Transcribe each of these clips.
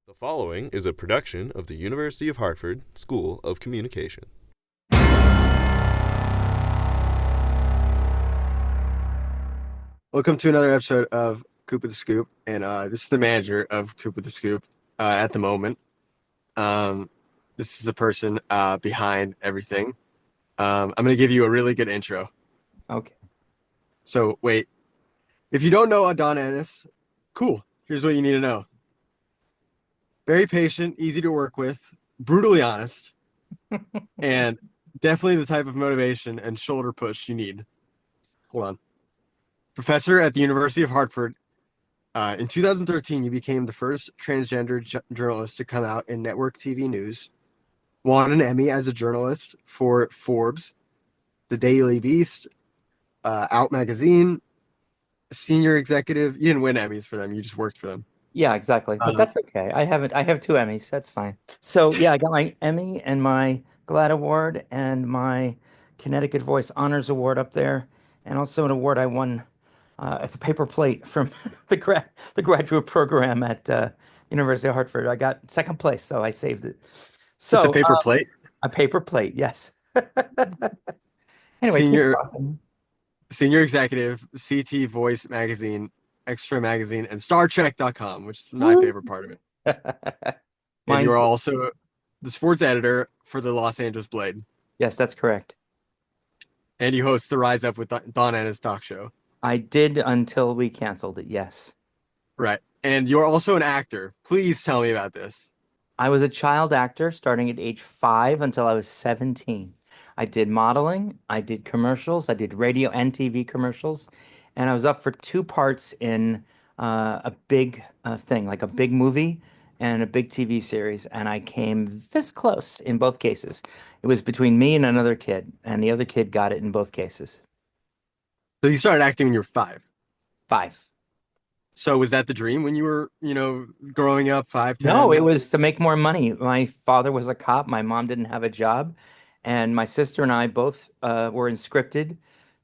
The following is a production of the University of Hartford School of Communication. Welcome to another episode of Kupe With the Scoop, and this is the manager of Kupe With the Scoop at the moment. This is the person behind everything. I'm going to give you a really good intro. Okay. So, wait. If you don't know Dawn Ennis, cool. Here's what you need to know. Very patient, easy to work with, brutally honest, and definitely the type of motivation and shoulder push you need. Hold on. Professor at the University of Hartford. In 2013, you became the first transgender journalist to come out in network TV news. Won an Emmy as a journalist for Forbes, The Daily Beast, Out Magazine, senior executive. You didn't win Emmys for them. You just worked for them. Yeah, exactly. But that's okay. I have two Emmys. That's fine. So yeah, I got my Emmy and my GLAAD Award and my Connecticut Voice Honors Award up there, and also an award I won. It's a paper plate from the graduate program at University of Hartford. I got second place, so I saved it. It's a So paper plate. a paper plate, yes. Anyway, keep Senior talking. senior executive, CT Voice Magazine, Extra Magazine, and StarTrek.com, which is my favorite part of it. And Mine, you are also the sports editor for the Los Angeles Blade. yes, that's correct. And you host the Rise Up with Dawn Ennis talk show. I did until we canceled it, yes. Right. And you're also an actor. Please tell me about this. I was a child actor starting at age 5 until I was 17. I did modeling, I did commercials, I did radio and TV commercials, and I was up for two parts in a big thing, like a big movie and a big TV series, and I came this close in both cases. It was between me and another kid, and the other kid got it in both cases. So you started acting when you were 5. 5. So was that the dream when you were, growing up, 5, No, 10? it was to make more money. My father was a cop. My mom didn't have a job. And my sister and I both were inscripted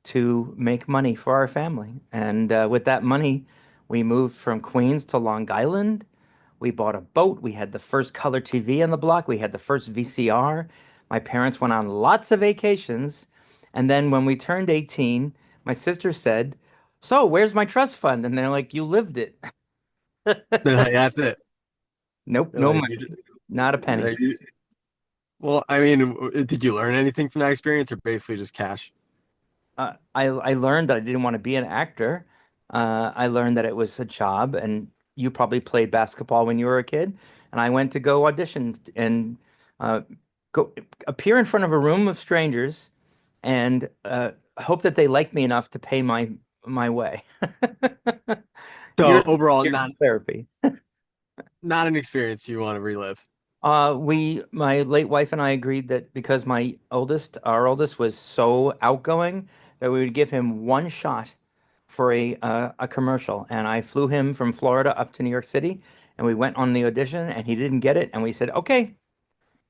to make money for our family. And with that money, we moved from Queens to Long Island. We bought a boat. We had the first color TV on the block. We had the first VCR. My parents went on lots of vacations. And then when we turned 18, my sister said, "So, where's my trust fund?" And they're like, "You lived it." That's it. Nope, no Like, money, not a penny. well, I mean, did you learn anything from that experience or basically just cash? I learned that I didn't want to be an actor. I learned that it was a job, and you probably played basketball when you were a kid. And I went to go audition and uh, go appear in front of a room of strangers and hope that they liked me enough to pay my way. So Years, overall, years not of therapy. not an experience you want to relive. My late wife and I agreed that because our oldest was so outgoing that we would give him one shot for a commercial. And I flew him from Florida up to New York City, and we went on the audition, and he didn't get it, and we said, "Okay,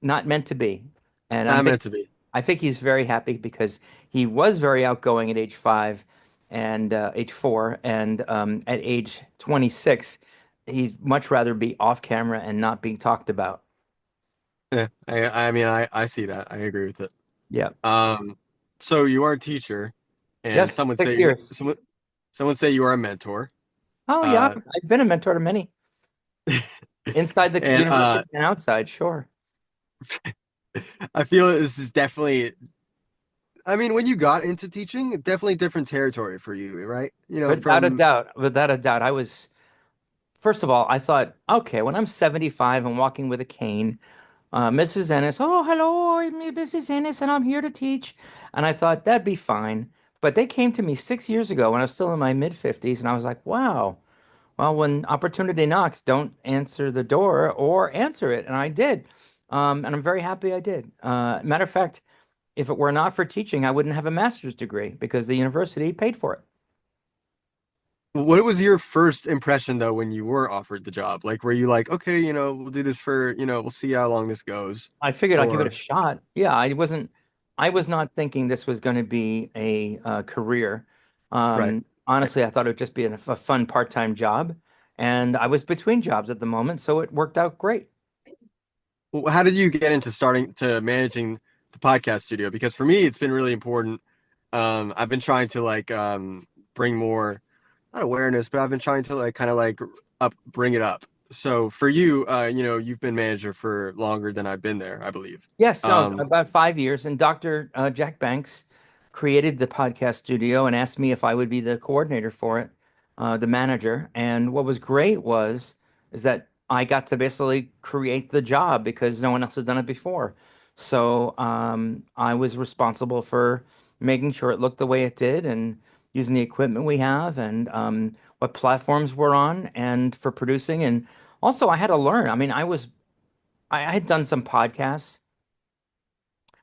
not meant to be." And Not meant to be. I think he's very happy because he was very outgoing at age 5 and age 4, and at age 26, he'd much rather be off camera and not being talked about. Yeah, I mean, I see that. I agree with it. Yeah. Um, so you are a teacher, and Yes, 6 years. someone say you are a mentor. Oh yeah, Uh, I've been a mentor to many inside the and university and outside, sure. I feel this is definitely. I mean, when you got into teaching, definitely different territory for you, right? Without a From doubt, without a doubt. First of all, I thought, okay, when I'm 75 and walking with a cane, Mrs. Ennis, oh, hello, I'm Mrs. Ennis, and I'm here to teach. And I thought that'd be fine. But they came to me 6 years ago when I was still in my mid 50s, and I was like, wow. Well, when opportunity knocks, don't answer the door or answer it. And I did. And I'm very happy I did. Matter of fact, if it were not for teaching, I wouldn't have a master's degree because the university paid for it. what was your first impression though when you were offered the job? Like, were you like, okay, we'll do this for, we'll see how long this goes, I figured I'd give it a or shot. Yeah, I was not thinking this was going to be a career. right? Honestly, I thought it would just be a fun part-time job. And I was between jobs at the moment, so it worked out great. Well, how did you get into starting to managing the podcast studio? Because for me, it's been really important. I've been trying to bring more, not awareness, but I've been trying to kind of bring it up. So for you, you've been manager for longer than I've been there, I believe. Yes, so Um, about 5 years, and Dr. Jack Banks created the podcast studio and asked me if I would be the coordinator for it, the manager. And what was great was is that I got to basically create the job because no one else had done it before. So I was responsible for making sure it looked the way it did and using the equipment we have and what platforms we're on and for producing. And also I had to learn. I mean, I had done some podcasts,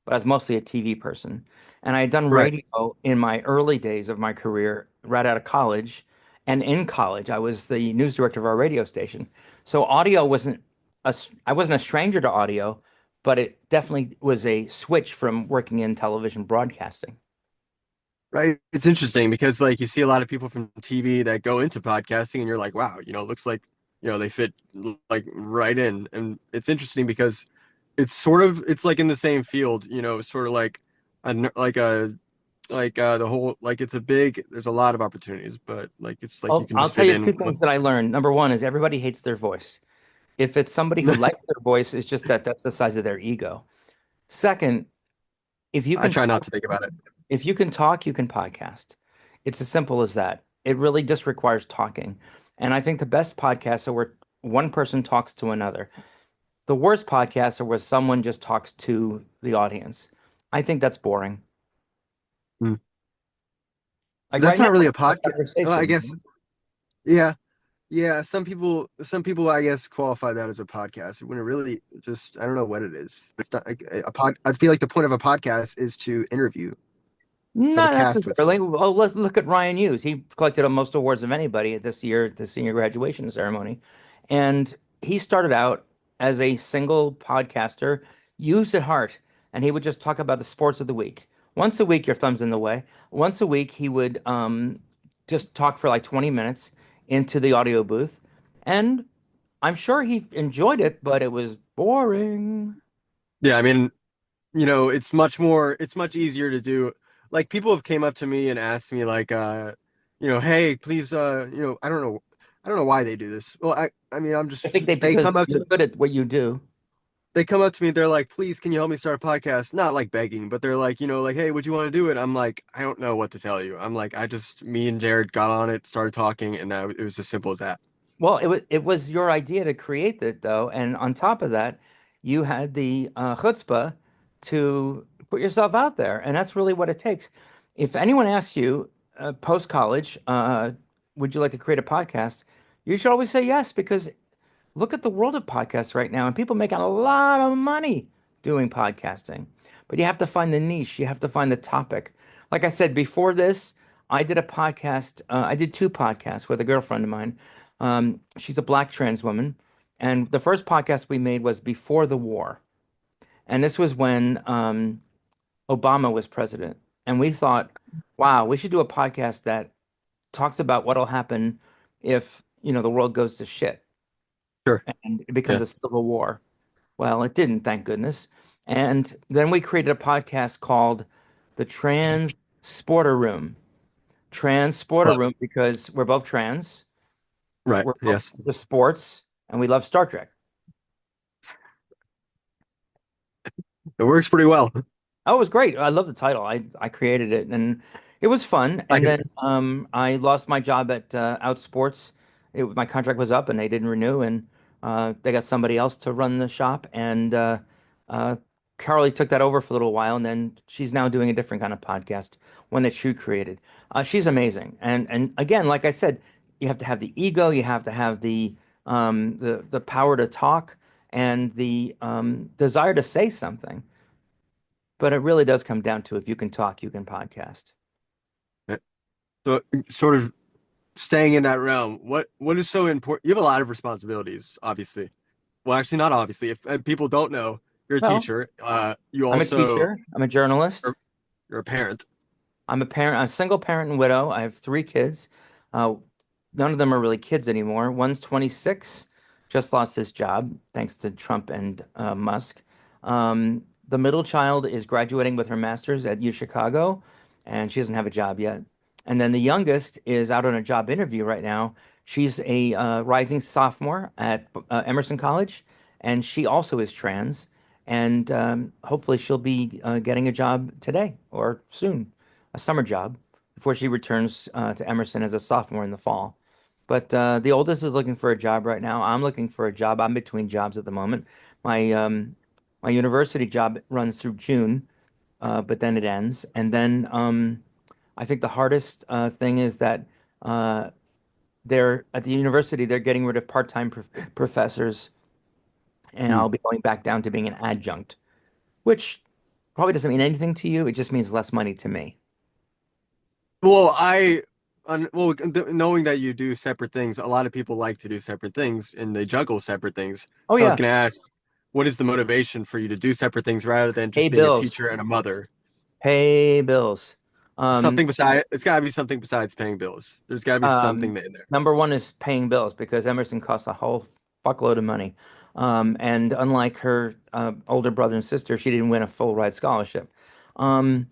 but I was mostly a TV person. And I had done right. radio in my early days of my career, right out of college. And in college, I was the news director of our radio station. So audio wasn't I wasn't a stranger to audio, but it definitely was a switch from working in television broadcasting. Right. It's interesting because you see a lot of people from TV that go into podcasting and you're like, wow, it looks like, they fit right in. And it's interesting because it's like in the same field, sort of like a, ner- like the whole, it's a big, there's a lot of opportunities, but it's like you Oh, can I'll just tell fit you in two with, things that I learned. Number one is everybody hates their voice. If it's somebody who likes their voice, it's just that that's the size of their ego. Second, if you I can try not to think about it. if you can talk, you can podcast. It's as simple as that. It really just requires talking. And I think the best podcasts are where one person talks to another. The worst podcasts are where someone just talks to the audience. I think that's boring. Hmm. Like That's right now, not really a a podcast. Well, I conversation. guess, yeah. Yeah, some people I guess qualify that as a podcast when it really just I don't know what it is. It's not like a pod. I feel like the point of a podcast is to interview, to have a Not cast with necessarily. someone. Well, let's look at Ryan Hughes. He collected the most awards of anybody at this year at the senior graduation ceremony. And he started out as a single podcaster, used at heart, and he would just talk about the sports of the week. Once a week, your thumb's in the way. Once a week, he would just talk for like 20 minutes into the audio booth. And I'm sure he enjoyed it, but it was boring. Yeah, I mean, it's much easier to do. Like people have came up to me and asked me hey, please I don't know why they do this. Well, I mean, I think they they because come up you're to good at what you do. they come up to me and they're like, please, can you help me start a podcast? Not like begging, but they're like, hey, would you want to do it? I'm like, I don't know what to tell you. I'm like, me and Jared got on it, started talking, and it was as simple as that. Well, it was your idea to create it though, and on top of that, you had the chutzpah to put yourself out there, and that's really what it takes. If anyone asks you post college, would you like to create a podcast? You should always say yes because look at the world of podcasts right now, and people making a lot of money doing podcasting. But you have to find the niche, you have to find the topic. Like I said before this, I did a podcast. I did two podcasts with a girlfriend of mine. She's a black trans woman, and the first podcast we made was before the war, and this was when Obama was president. And we thought, wow, we should do a podcast that talks about what'll happen if, the world goes to shit Sure. and it becomes Yeah. a civil war. Well, it didn't, thank goodness. And then we created a podcast called the Transporter Room. Transporter Love Room it. because we're both trans, Right. we're both Yes. into sports, and we love Star Trek. It works pretty well. Oh, it was great. I love the title. I created it and it was fun. I And can, then I lost my job at Outsports. My contract was up and they didn't renew and they got somebody else to run the shop and uh Carly took that over for a little while and then she's now doing a different kind of podcast, one that she created. She's amazing. And again, like I said, you have to have the ego, you have to have the power to talk and the desire to say something. But it really does come down to if you can talk, you can podcast. so sort of staying in that realm. What is so important? You have a lot of responsibilities, obviously. Well, actually, not obviously. If people don't know, you're a Well, teacher. You I'm a also teacher, I'm a journalist, are, you're a parent. I'm a parent, I'm a single parent and widow. I have three kids. Uh, none of them are really kids anymore. One's 26, just lost his job thanks to Trump and Musk. The middle child is graduating with her master's at U Chicago, and she doesn't have a job yet. And then the youngest is out on a job interview right now. She's a rising sophomore at Emerson College, and she also is trans. And hopefully she'll be getting a job today or soon, a summer job before she returns to Emerson as a sophomore in the fall. But the oldest is looking for a job right now. I'm looking for a job. I'm between jobs at the moment. My university job runs through June, but then it ends. And then I think the hardest thing is that uh, they're at the university, they're getting rid of part-time professors, and Hmm. I'll be going back down to being an adjunct, which probably doesn't mean anything to you. It just means less money to me. Well, knowing that you do separate things, a lot of people like to do separate things and they juggle separate things. Oh So I was yeah, going to ask, what is the motivation for you to do separate things rather than pay just being a bills, teacher and a mother? pay bills. Um, Something beside, it's got to be something besides paying bills. There's got to be something Um, in there. Number one is paying bills because Emerson costs a whole fuckload of money. And unlike her older brother and sister, she didn't win a full ride scholarship. Um,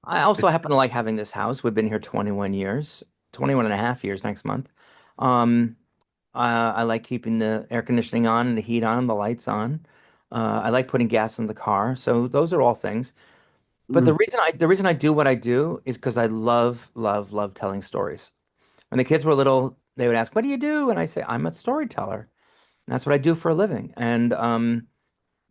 I also happen to like having this house. We've been here 21 years, 21 and a half years next month. Um, I like keeping the air conditioning on and the heat on, the lights on. I like putting gas in the car. So those are all things. But Mm. the reason I do what I do is because I love, love, love telling stories. When the kids were little, they would ask, "What do you do?" And I say, "I'm a storyteller. That's what I do for a living." And I'm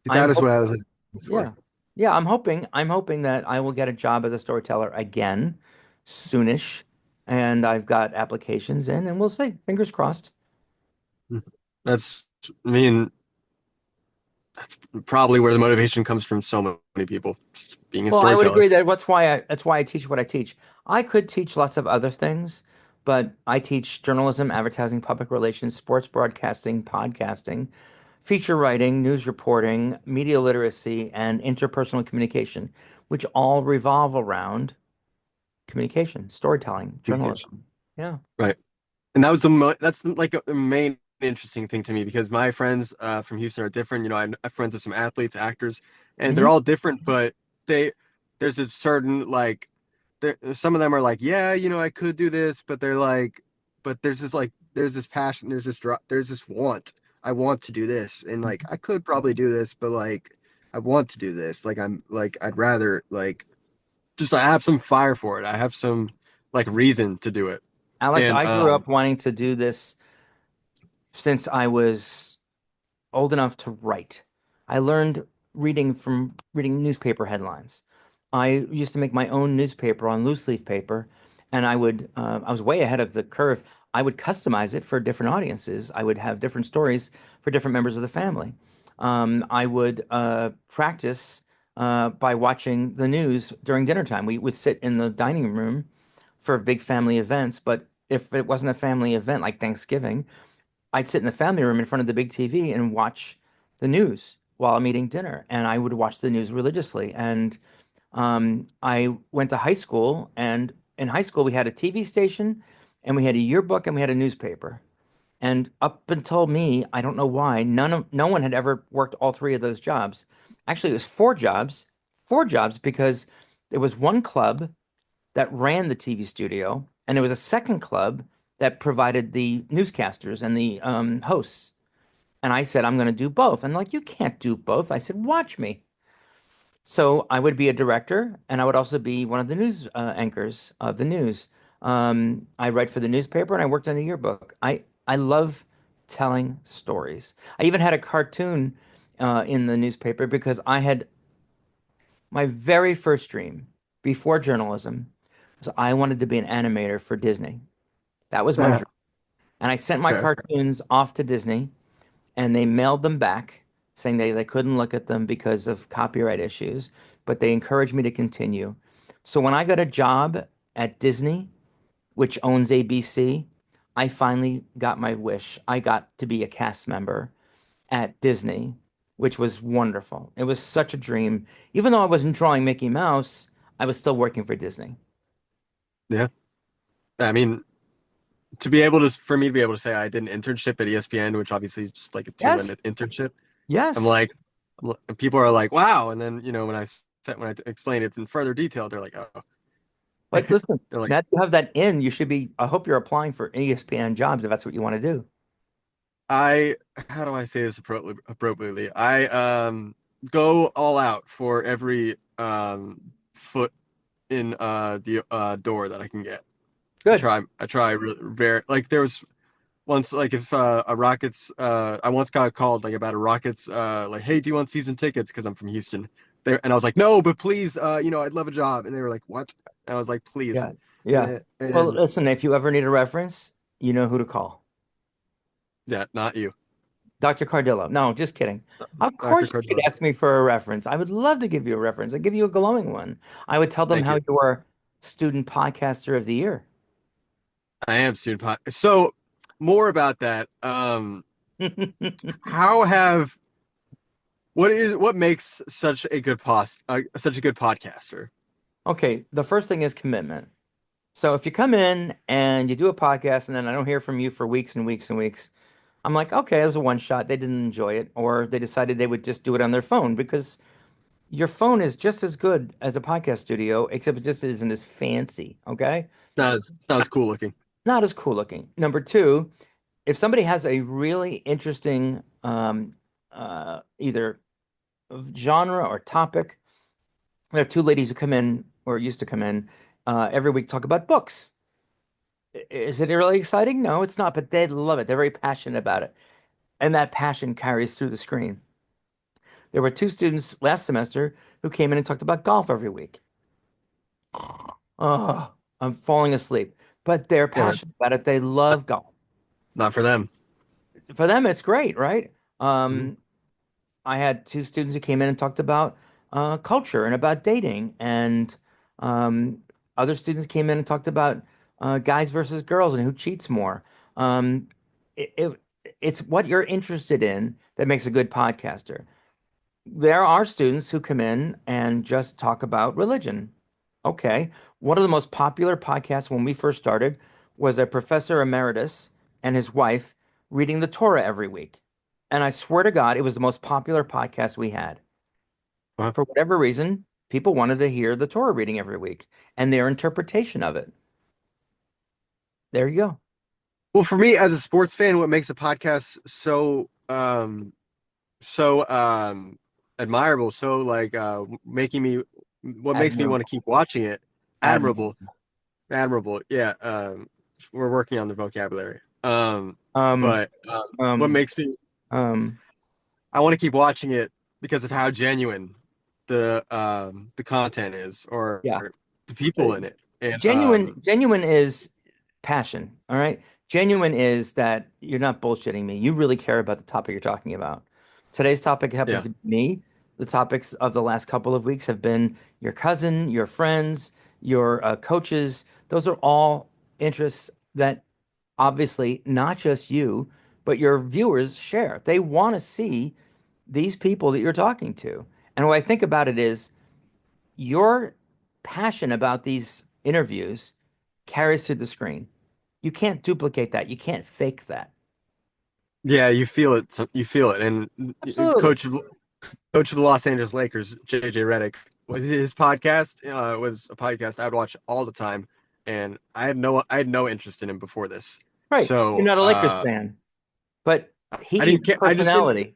That is hope what I was looking for. yeah. Yeah, I'm hoping that I will get a job as a storyteller again soonish. And I've got applications in and we'll see. Fingers crossed. Mm. That's, I mean, that's probably where the motivation comes from so many people, just being a Well, I would storyteller. agree that's why I teach what I teach. I could teach lots of other things, but I teach journalism, advertising, public relations, sports broadcasting, podcasting, feature writing, news reporting, media literacy, and interpersonal communication, which all revolve around communication, storytelling, Communication. journalism. Yeah. Right. And that was like a main interesting thing to me because my friends from Houston are different. I have friends of some athletes, actors, and they're Hmm. all different, but they there's a certain like some of them are like, yeah, I could do this, but they're like, but there's this passion, there's this want. I want to do this, and like I could probably do this, but like I want to do this. Like I'm like I'd rather like just I have some fire for it. I have some like reason to do it. Alex, And I grew up wanting to do this since I was old enough to write. I learned reading from reading newspaper headlines. I used to make my own newspaper on loose leaf paper, and I was way ahead of the curve. I would customize it for different audiences. I would have different stories for different members of the family. I would practice by watching the news during dinner time. We would sit in the dining room for big family events, but if it wasn't a family event like Thanksgiving, I'd sit in the family room in front of the big TV and watch the news while I'm eating dinner. And I would watch the news religiously. And I went to high school, and in high school, we had a TV station and we had a yearbook and we had a newspaper. And up until me, I don't know why, no one had ever worked all three of those jobs. Actually, it was four jobs because there was one club that ran the TV studio, and there was a second club that provided the newscasters and the hosts. And I said, I'm going to do both. And like, you can't do both. I said, watch me. So I would be a director, and I would also be one of the news anchors of the news. I write for the newspaper, and I worked on the yearbook. I love telling stories. I even had a cartoon in the newspaper because I had my very first dream before journalism was I wanted to be an animator for Disney. That was my dream. And I sent my okay. cartoons off to Disney and they mailed them back saying they couldn't look at them because of copyright issues, but they encouraged me to continue. So when I got a job at Disney, which owns ABC, I finally got my wish. I got to be a cast member at Disney, which was wonderful. It was such a dream. Even though I wasn't drawing Mickey Mouse, I was still working for Disney. Yeah. I mean, to be able to for me to be able to say I did an internship at ESPN, which obviously is just like a Yes, 2 minute internship. I'm yes. like, people are like, wow. And then when I explain it in further detail, they're like, oh, But listen, they're like, now that you have that in, you should be. I hope you're applying for ESPN jobs if that's what you want to do. I how do I say this appropriately? I go all out for every foot in the door that I can get. Good. I try really very like there was once like if a Rockets I once got called like about a Rockets like, hey, do you want season tickets? Because I'm from Houston. There and I was like, no, but please, I'd love a job. And they were like, what? And I was like, please. Yeah. Yeah. Well, And listen, if you ever need a reference, you know who to call. yeah, not you, Dr. Cardillo. No, just kidding. Of Dr. course you could Cardillo. ask me for a reference. I would love to give you a reference. I'd give you a glowing one. I would tell them Thank how you. you were student podcaster of the year. I am student pod. So more about that. How have what makes such a good podcaster? Okay, the first thing is commitment. So if you come in and you do a podcast and then I don't hear from you for weeks and weeks and weeks, I'm like, okay, it was a one shot. They didn't enjoy it, or they decided they would just do it on their phone because your phone is just as good as a podcast studio, except it just isn't as fancy. Okay. It's not as cool looking. Not as cool looking. Number two, if somebody has a really interesting either genre or topic, there are two ladies who come in or used to come in every week talk about books. Is it really exciting? No, it's not, but they love it. They're very passionate about it. And that passion carries through the screen. There were two students last semester who came in and talked about golf every week. Oh, I'm falling asleep. But they're Yeah, but passionate about it. They love golf. not for them. For them, it's great, right? Mhm. I had two students who came in and talked about culture and about dating, and um, other students came in and talked about guys versus girls and who cheats more. Um, it, it, it's what you're interested in that makes a good podcaster. There are students who come in and just talk about religion. Okay. One of the most popular podcasts when we first started was a professor emeritus and his wife reading the Torah every week. And I swear to God, it was the most popular podcast we had. Uh-huh. For whatever reason, people wanted to hear the Torah reading every week and their interpretation of it. There you go. Well, for me as a sports fan, what makes a podcast so admirable, so like making me what makes me want to Admirable. keep watching it, Admirable. admirable, admirable. Yeah, we're working on the vocabulary. Um, But what um, makes me um, I want to keep watching it because of how genuine the content is, or yeah. the people in it, and Genuine is passion. All right. Genuine is that you're not bullshitting me. You really care about the topic you're talking about. Today's topic happens yeah, to be me. The topics of the last couple of weeks have been your cousin, your friends, your coaches. Those are all interests that obviously not just you, but your viewers share. They want to see these people that you're talking to. And what I think about it is your passion about these interviews carries through the screen. You can't duplicate that. You can't fake that. yeah, you feel it. You feel it, and Absolutely. coach of the Los Angeles Lakers, JJ Redick, his podcast was a podcast I would watch all the time, and I had no interest in him before this. Right. You're So not a Lakers fan, but I he, didn't care. I just didn't. personality.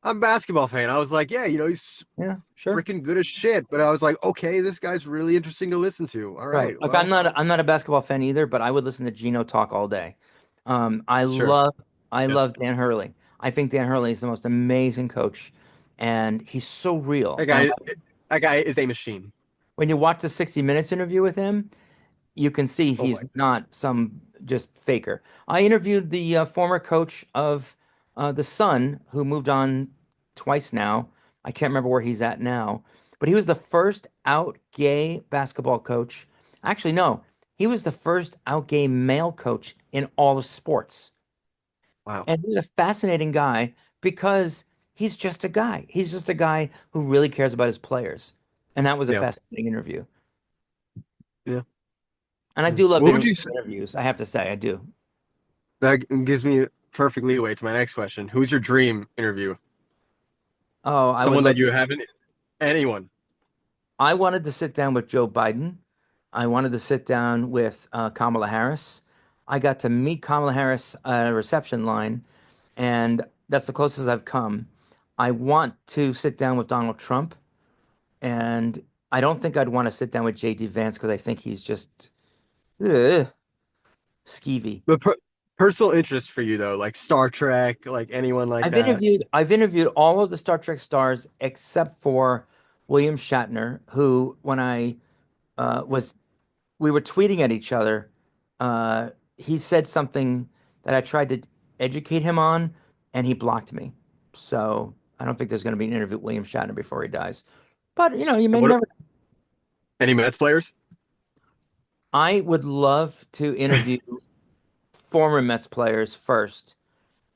I'm a basketball fan. I was like, yeah, he's Yeah, sure. freaking good as shit. But I was like, okay, this guy's really interesting to listen to. All Right. right, Look, well, I'm not a basketball fan either, but I would listen to Gino talk all day. I sure. love I Yeah, love Dan Hurley. I think Dan Hurley is the most amazing coach, and he's so real. that And guy, that guy is a machine. when you watch the 60 Minutes interview with him, you can see Oh he's my, not some just faker. I interviewed the former coach of the Sun, who moved on twice now. I can't remember where he's at now, but he was the first out gay basketball coach. Actually, no, he was the first out gay male coach in all of sports. wow. And he's a fascinating guy because he's just a guy. He's just a guy who really cares about his players. And that was a Yeah, fascinating interview. yeah. And I do love What would you say? interviews, I have to say, I do. That gives me perfect leeway to my next question. Who's your dream interview? Oh, I would Someone love that you haven't, anyone. I wanted to sit down with Joe Biden. I wanted to sit down with Kamala Harris. I got to meet Kamala Harris at a reception line, and that's the closest I've come. I want to sit down with Donald Trump, and I don't think I'd want to sit down with JD Vance because I think he's just ugh, skeevy. But personal interest for you though, like Star Trek, like anyone like that. I've interviewed all of the Star Trek stars except for William Shatner, who when I was we were tweeting at each other. He said something that I tried to educate him on, and he blocked me. So I don't think there's going to be an interview with William Shatner before he dies. But you And may what never. any Mets players? I would love to interview former Mets players first,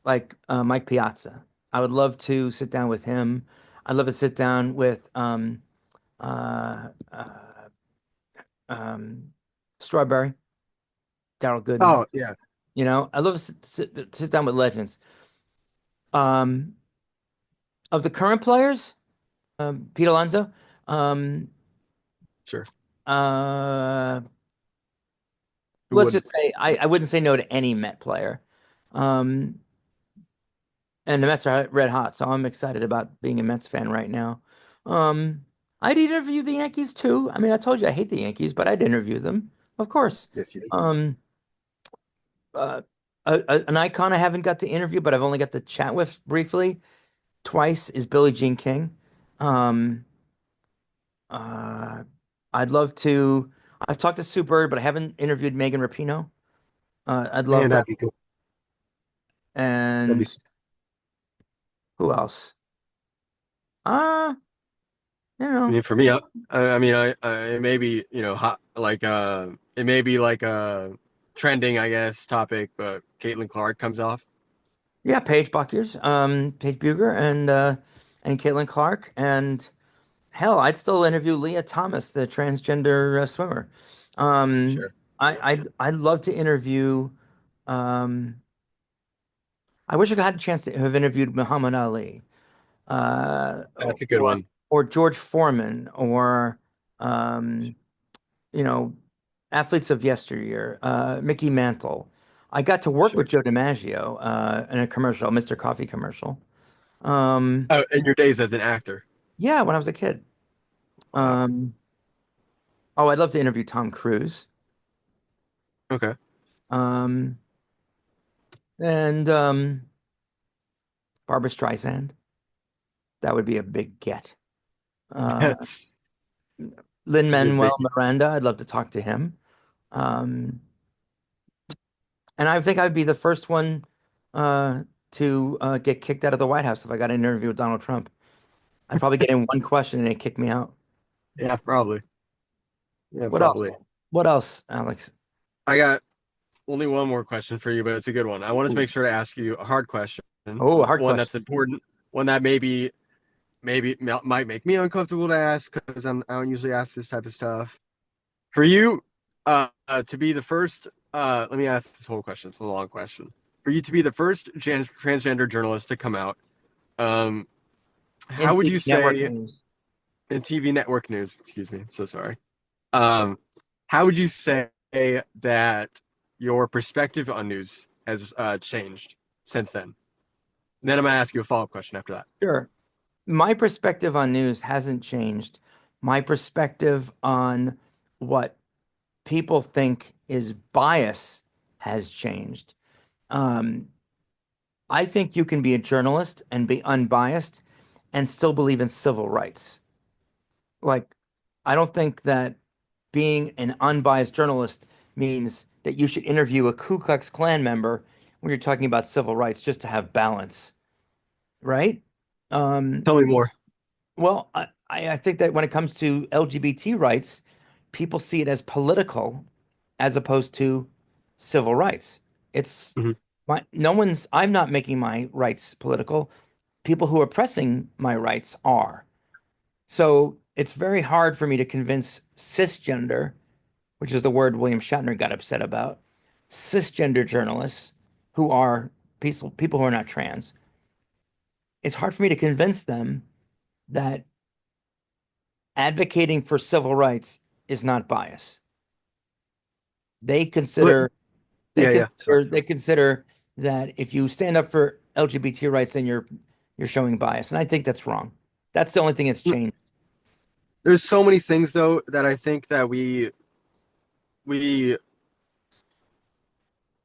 like Mike Piazza. I would love to sit down with him. I'd love to sit down with uh, uh, um, Strawberry, Darrell Goodman. Oh yeah, I love to sit down with legends. Um, of the current players, Pete Alonso, um, sure. uh, Who let's wouldn't? just say I wouldn't say no to any Met player. Um, and the Mets are red hot, so I'm excited about being a Mets fan right now. Um, I'd interview the Yankees too. I mean, I told you I hate the Yankees, but I'd interview them, of course. Yes, you did. Um, uh, an icon I haven't got to interview, but I've only got to chat with briefly twice is Billie Jean King. Um, uh, I'd love to. I've talked to Sue Bird, but I haven't interviewed Megan Rapinoe. I'd love Man, that. that'd be good. That'd be. And who else? Uh, you I know, mean, for me, I mean, it may be hot, like it may be like a trending, I guess, topic, but Caitlin Clark comes off. yeah, Paige Buger, and Caitlin Clark, and hell, I'd still interview Leah Thomas, the transgender swimmer. Um, Sure, I'd love to interview. Um, I wish I had a chance to have interviewed Muhammad Ali, uh, that's a good or one. or George Foreman, or um, you know, athletes of yesteryear, Mickey Mantle. I got to work with Sure. Joe DiMaggio in a commercial, Mr. Coffee commercial. Um, Oh, in your days as an actor. yeah, when I was a kid. Wow. Um, oh, I'd love to interview Tom Cruise. Okay. Um, and Barbara Streisand. That would be a big get. Uh, That's a good Lin-Manuel bit. Miranda, I'd love to talk to him. Um, and I think I'd be the first one to get kicked out of the White House if I got an interview with Donald Trump. I'd probably get in one question and they'd kick me out. Yeah, probably. Yeah, What else? probably. What else, Alex? I got only one more question for you, but it's a good one. I wanted to Ooh. make sure to ask you a hard question, Oh, a hard one question. that's important, one that maybe might make me uncomfortable to ask because I don't usually ask this type of stuff. For you, to be the first, let me ask this whole question. It's a long question. For you to be the first transgender journalist to come out, um, In how would TV you network say news. in TV network news? Excuse me, so sorry. Um, how would you say that your perspective on news has changed since then? And then I'm gonna ask you a follow-up question after that. Sure. My perspective on news hasn't changed. My perspective on what people think is bias has changed. Um, I think you can be a journalist and be unbiased and still believe in civil rights. Like, I don't think that being an unbiased journalist means that you should interview a Ku Klux Klan member when you're talking about civil rights just to have balance, right? Um, Tell me more. well, I think that when it comes to LGBT rights, people see it as political as opposed to civil rights. It's Mhm. I'm not making my rights political. People who are pressing my rights are. So it's very hard for me to convince cisgender which is the word William Shatner got upset about, cisgender journalists who are people who are not trans, it's hard for me to convince them that advocating for civil rights is not bias. They But consider they yeah, yeah. Sorry. consider that if you stand up for LGBT rights, then you're showing bias, and I think that's wrong. That's the only thing that's changed. There's so many things though that I think that we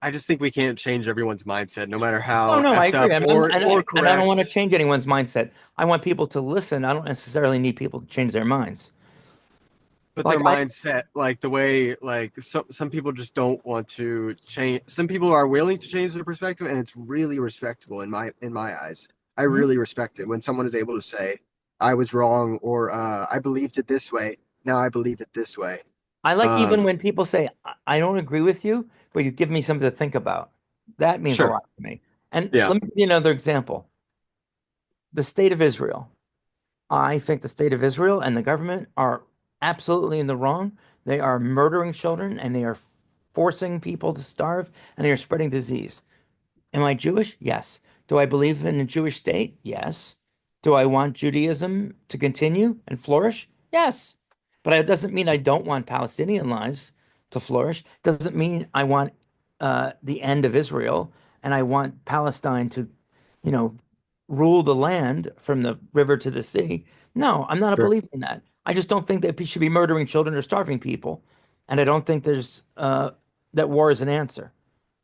I just think we can't change everyone's mindset, no matter Oh how no, I effed agree. up or And I don't want to correct. change anyone's mindset. I want people to listen. I don't necessarily need people to change their minds. But their Like I mindset, like the way, like some people just don't want to change. Some people are willing to change their perspective, and it's really respectable in my eyes. I Mhm. really respect it when someone is able to say, "I was wrong," or "I believed it this way. Now I believe it this way." I like even Um, when people say, I don't agree with you, but you give me something to think about. That means a sure, lot to me. And yeah, let me give you another example. The state of Israel. I think the state of Israel and the government are absolutely in the wrong. They are murdering children and they are forcing people to starve and they are spreading disease. Am I Jewish? Yes. Do I believe in a Jewish state? Yes. Do I want Judaism to continue and flourish? Yes. But it doesn't mean I don't want Palestinian lives to flourish. Doesn't mean I want the end of Israel and I want Palestine to, you know, rule the land from the river to the sea. No, I'm not a sure, believer in that. I just don't think that we should be murdering children or starving people. And I don't think there's that war is an answer.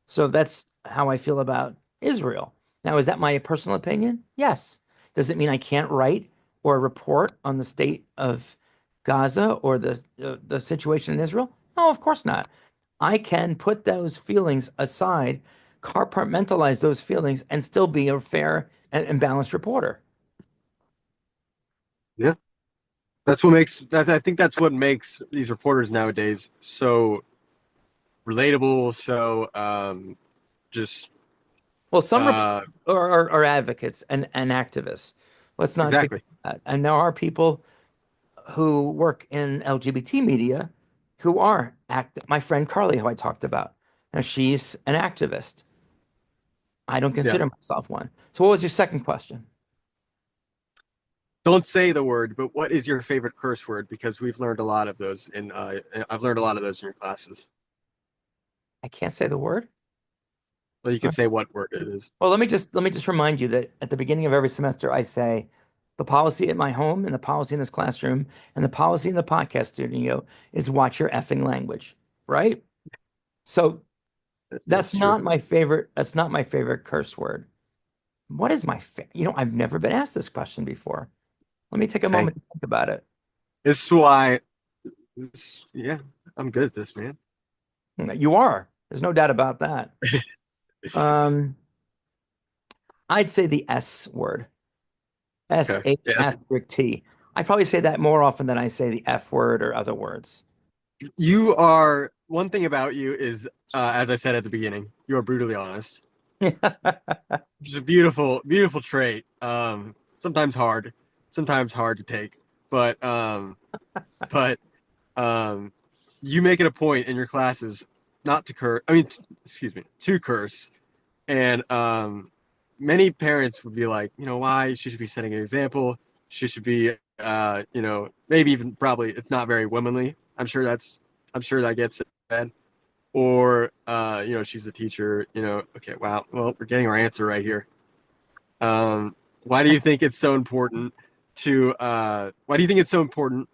So that's how I feel about Israel. Now, is that my personal opinion? Yes. Does it mean I can't write or report on the state of Gaza or the situation in Israel? No, of course not. I can put those feelings aside, compartmentalize those feelings, and still be a fair and balanced reporter. yeah. That's what makes that. I think that's what makes these reporters nowadays so relatable. So just Well, some uh, are advocates and activists. Let's not forget exactly. that. And there are people who work in LGBT media who are my friend Carly, who I talked about. Now she's an activist. I don't Yeah. consider myself one. So what was your second question? Don't say the word, but what is your favorite curse word? Because we've learned a lot of those I've learned a lot of those in your classes. I can't say the word. Well, you All can right. say what word it is. Well, let me just remind you that at the beginning of every semester I say the policy at my home and the policy in this classroom and the policy in the podcast studio is watch your effing language, right? So That's true. That's not my favorite curse word. What is my I've never been asked this question before. Let me take a Same. moment to think about it. This is why. Yeah, I'm good at this, man. You are. There's no doubt about that. Um, I'd say the S word, Okay. Yeah. SH*T. I probably say that more often than I say the F word or other words. You are one thing about you is, as I said at the beginning, you are brutally honest. Which is a beautiful, beautiful trait. Sometimes hard to take, but but um, you make it a point in your classes not to curse. I mean, excuse me, to curse. And many parents would be like, why she should be setting an example. She should be, maybe even probably it's not very womanly. I'm sure that gets said. Or, she's a teacher. Okay, wow. Well, we're getting our answer right here. Why do you think it's so important why do you think it's so important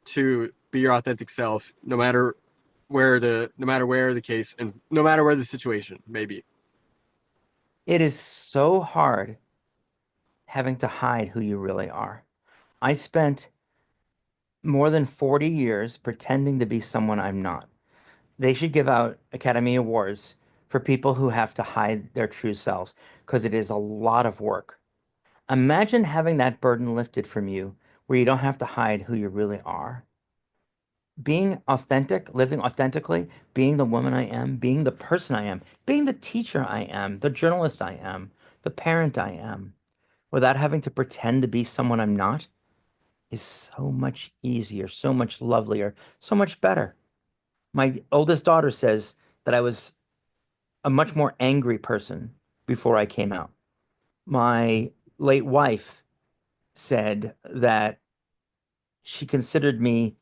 to be your authentic self, no matter where the case and no matter where the situation may be? It is so hard having to hide who you really are. I spent more than 40 years pretending to be someone I'm not. They should give out Academy Awards for people who have to hide their true selves because it is a lot of work. Imagine having that burden lifted from you where you don't have to hide who you really are. Being authentic, living authentically, being the woman I am, being the person I am, being the teacher I am, the journalist I am, the parent I am, without having to pretend to be someone I'm not is so much easier, so much lovelier, so much better. My oldest daughter says that I was a much more angry person before I came out. My late wife said that she considered me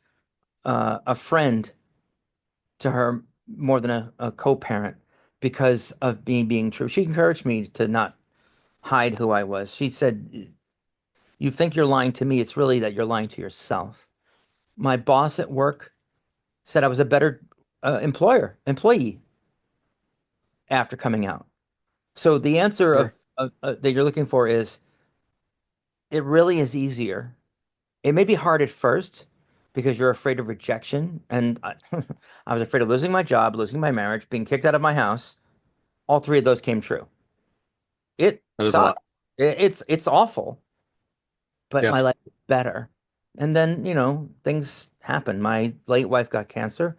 a friend to her more than a co-parent because of me being true. She encouraged me to not hide who I was. She said, "You think you're lying to me. It's really that you're lying to yourself." My boss at work said I was a better employee after coming out. So the answer Sure. that you're looking for is it really is easier. It may be hard at first because you're afraid of rejection. And I was afraid of losing my job, losing my marriage, being kicked out of my house. All three of those came true. It That is a sucked. lot. It's awful, but my Yes. life is better. And then, things happen. My late wife got cancer.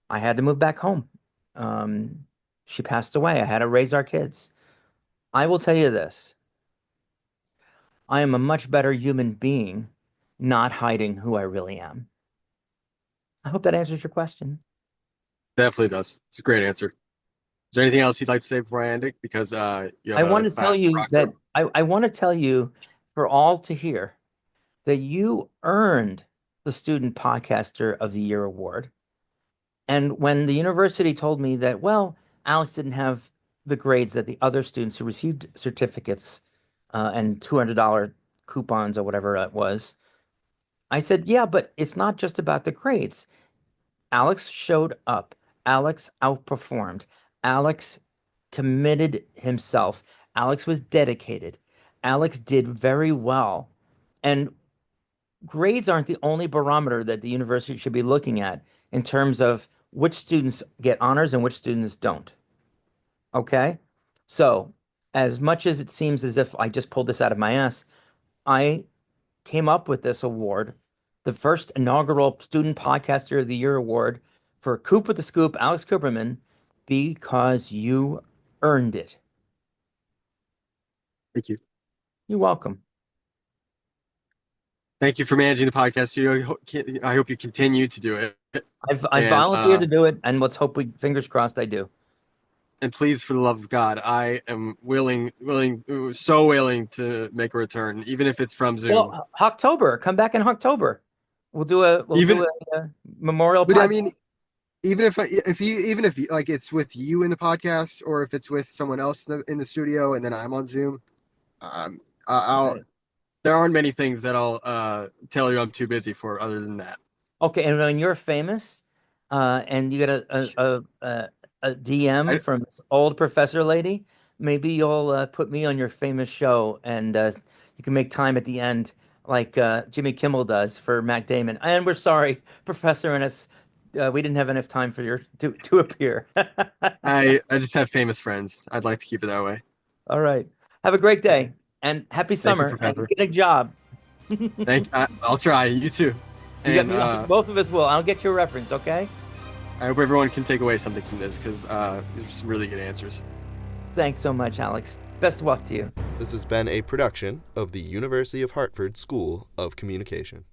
I had to move back home. Um, she passed away. I had to raise our kids. I will tell you this. I am a much better human being not hiding who I really am. I hope that answers your question. Definitely does. It's a great answer. Is there anything else you'd like to say before I end it? Because you have I a want to tell class to you rock that to. I want to tell you for all to hear that you earned the Student Podcaster of the Year award. And when the university told me that, well, Alex didn't have the grades that the other students who received certificates and $200 coupons or whatever it was, I said, yeah, but it's not just about the grades. Alex showed up. Alex outperformed. Alex committed himself. Alex was dedicated. Alex did very well. And grades aren't the only barometer that the university should be looking at in terms of which students get honors and which students don't. Okay? So, as much as it seems as if I just pulled this out of my ass, I came up with this award, the first inaugural Student Podcaster of the Year award for Coop with the Scoop, Alex Kuperman, because you earned it. Thank you. You're welcome. Thank you for managing the podcast studio. I hope you continue to do it. I And volunteered to do it, and let's hope we, fingers crossed, I do. and please, for the love of God, I am so willing to make a return, even if it's from Zoom. Well, October, come back in October. We'll do Even, a memorial but I podcast. mean, even if like it's with you in the podcast, or if it's with someone else in the studio, and then I'm on Zoom, I'll. There aren't many things that I'll tell you I'm too busy for, other than that. Okay, and when you're famous, and you get a DM I, from this old professor lady, maybe you'll put me on your famous show, and you can make time at the end, like Jimmy Kimmel does for Matt Damon. And we're sorry, Professor Ennis, we didn't have enough time for your to appear. I just have famous friends. I'd like to keep it that way. All right, have a great day and happy Thank you, summer, and Professor. get a job. You I'll try. You too. got And me. Both of us will. I'll get you a reference, okay? I hope everyone can take away something from this, because there's some really good answers. Thanks so much, Alex. Best of luck to you. This has been a production of the University of Hartford School of Communication.